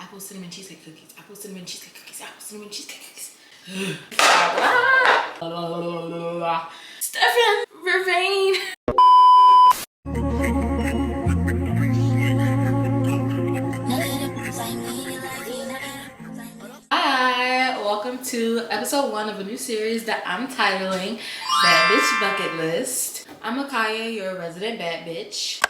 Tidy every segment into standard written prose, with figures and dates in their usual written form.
Apple cinnamon cheesecake cookies. Apple cinnamon cheesecake cookies. Apple cinnamon cheesecake cookies. Stefan Vervain. Hi, welcome to episode 1 of a new series that I'm titling Bad Bitch Bucket List. I'm Akaya, your resident bad bitch.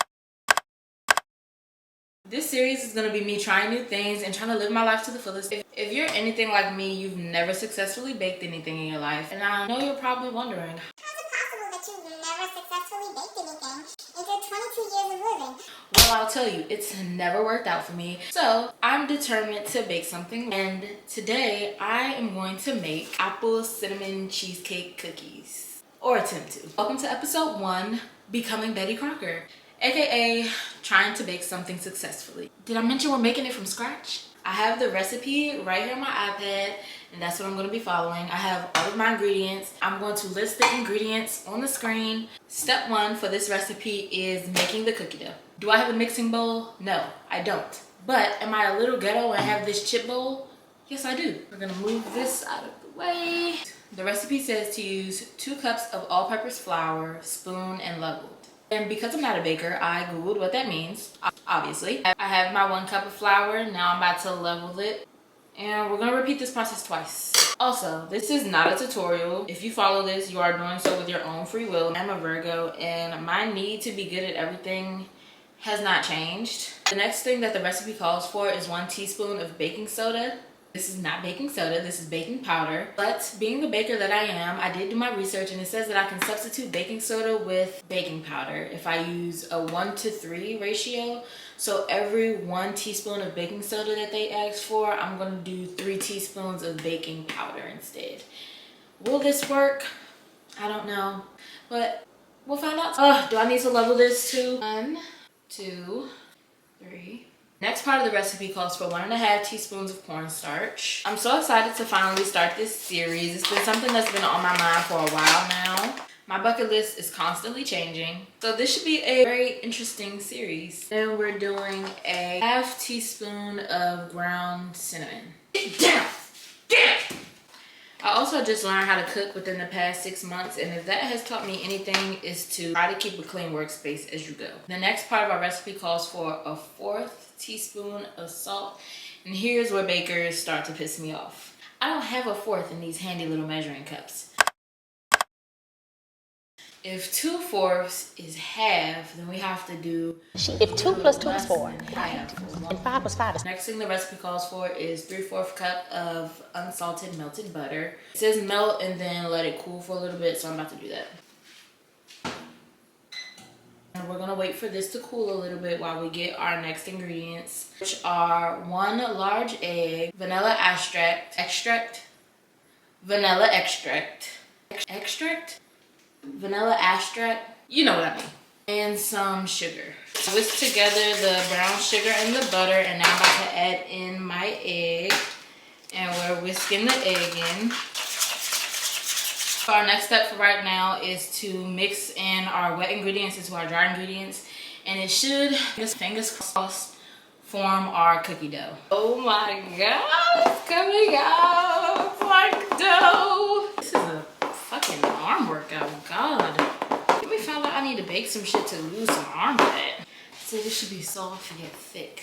This series is going to be me trying new things and trying to live my life to the fullest. If you're anything like me, you've never successfully baked anything in your life. And I know you're probably wondering, how is it possible that you've never successfully baked anything into 22 years of living? Well, I'll tell you, it's never worked out for me. So I'm determined to bake something. And today I am going to make apple cinnamon cheesecake cookies. Or attempt to. Welcome to episode 1, Becoming Betty Crocker. AKA trying to bake something successfully. Did I mention we're making it from scratch? I have the recipe right here on my iPad, and that's what I'm going to be following. I have all of my ingredients. I'm going to list the ingredients on the screen. Step 1 for this recipe is making the cookie dough. Do I have a mixing bowl? No, I don't. But am I a little ghetto and have this chip bowl? Yes, I do. We're going to move this out of the way. The recipe says to use 2 cups of all-purpose flour, spoon, and leveled. And because I'm not a baker, I googled what that means, obviously. I have my 1 cup of flour. Now I'm about to level it. And we're gonna repeat this process twice. Also, this is not a tutorial. If you follow this, you are doing so with your own free will. I'm a Virgo and my need to be good at everything has not changed. The next thing that the recipe calls for is 1 teaspoon of baking soda. This is not baking soda, this is baking powder. But being the baker that I am, I did do my research and it says that I can substitute baking soda with baking powder if I use a 1-to-3 ratio. So every 1 teaspoon of baking soda that they asked for, I'm gonna do 3 teaspoons of baking powder instead. Will this work? I don't know, but we'll find out. Do I need to level this too? 1, 2, 3. Next part of the recipe calls for 1.5 teaspoons of cornstarch. I'm so excited to finally start this series. It's been something that's been on my mind for a while now. My bucket list is constantly changing. So this should be a very interesting series. Then we're doing a 1/2 teaspoon of ground cinnamon. Get down! Get! I also just learned how to cook within the past 6 months, and if that has taught me anything is to try to keep a clean workspace as you go. The next part of our recipe calls for a 1/4 teaspoon of salt, and here's where bakers start to piss me off. I don't have a 1/4 in these handy little measuring cups. If 2/4 is half, then we have to do... If 2 plus 2 is 4, right? And 5 plus 5 is... Next thing the recipe calls for is 3/4 cup of unsalted melted butter. It says melt and then let it cool for a little bit, so I'm about to do that. And we're gonna wait for this to cool a little bit while we get our next ingredients, which are 1 large egg, vanilla extract, you know what I mean, and some sugar. Whisk together the brown sugar and the butter, and now I'm about to add in my egg, and we're whisking the egg in. Our next step for right now is to mix in our wet ingredients into our dry ingredients, and it should, fingers crossed, form our cookie dough. Oh my god, it's coming out like dough. This is a fucking arm workout, god. We found out I need to bake some shit to lose some arm fat. So this should be soft yet thick.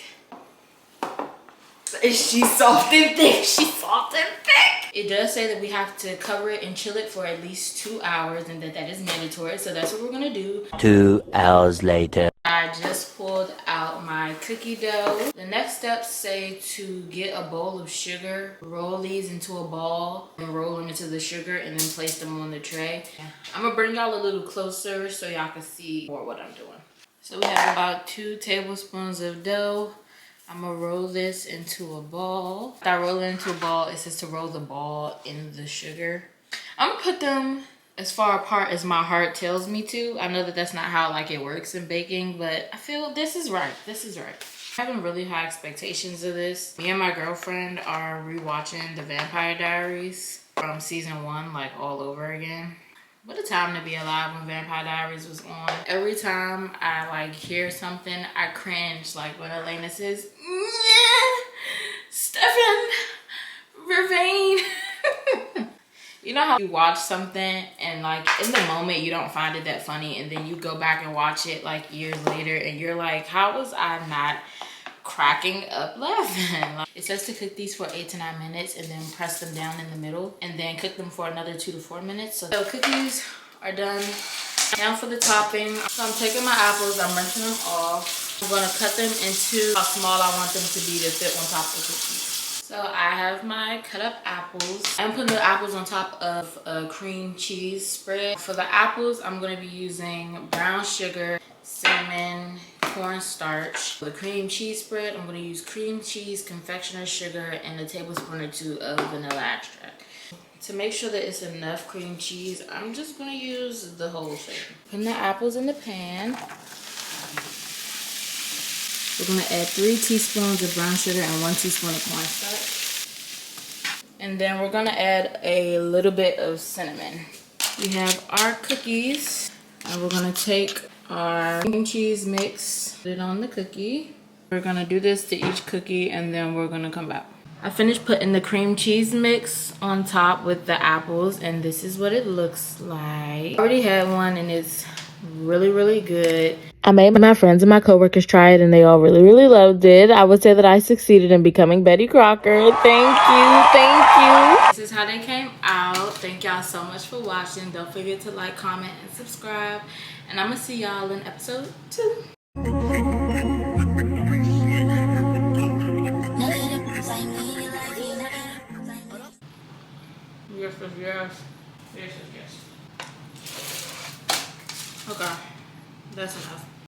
Is she soft and thick? She's soft and thick. It does say that we have to cover it and chill it for at least 2 hours, and that is mandatory. So that's what we're gonna do. 2 hours later. I just pulled out my cookie dough. The next steps say to get a bowl of sugar, roll these into a ball, and roll them into the sugar, and then place them on the tray. I'm gonna bring y'all a little closer so y'all can see more what I'm doing. So we have about 2 tablespoons of dough. I'm gonna roll this into a ball. If I roll it into a ball, it says to roll the ball in the sugar. I'm gonna put them as far apart as my heart tells me to. I know that that's not how like it works in baking, but I feel this is right. This is right. I'm having really high expectations of this. Me and my girlfriend are rewatching The Vampire Diaries from season 1 like all over again. What a time to be alive when Vampire Diaries was on. Every time I like hear something, I cringe, like when Elena says, "Nyeh." You know how you watch something and like in the moment you don't find it that funny, and then you go back and watch it like years later and you're like, how was I not cracking up laughing? It says to cook these for 8 to 9 minutes and then press them down in the middle and then cook them for another 2 to 4 minutes. So cookies are done. Now for the topping. So I'm taking my apples, I'm rinsing them off. I'm gonna cut them into how small I want them to be to fit on top of the cookies. So I have my cut up apples. I'm putting the apples on top of a cream cheese spread. For the apples, I'm gonna be using brown sugar, cinnamon, cornstarch. For the cream cheese spread, I'm gonna use cream cheese, confectioner's sugar, and a tablespoon or 2 of vanilla extract. To make sure that it's enough cream cheese, I'm just gonna use the whole thing. Putting the apples in the pan. We're gonna add 3 teaspoons of brown sugar and 1 teaspoon of cornstarch. And then we're gonna add a little bit of cinnamon. We have our cookies, and we're gonna take our cream cheese mix, put it on the cookie. We're gonna do this to each cookie and then we're gonna come back. I finished putting the cream cheese mix on top with the apples, and this is what it looks like. I already had one and it's really good. I made my friends and my coworkers try it and they all really loved it. I would say that I succeeded in becoming Betty Crocker. Thank you. This is how they came out. Thank y'all so much for watching. Don't forget to like, comment, and subscribe. And I'm gonna see y'all in episode 2.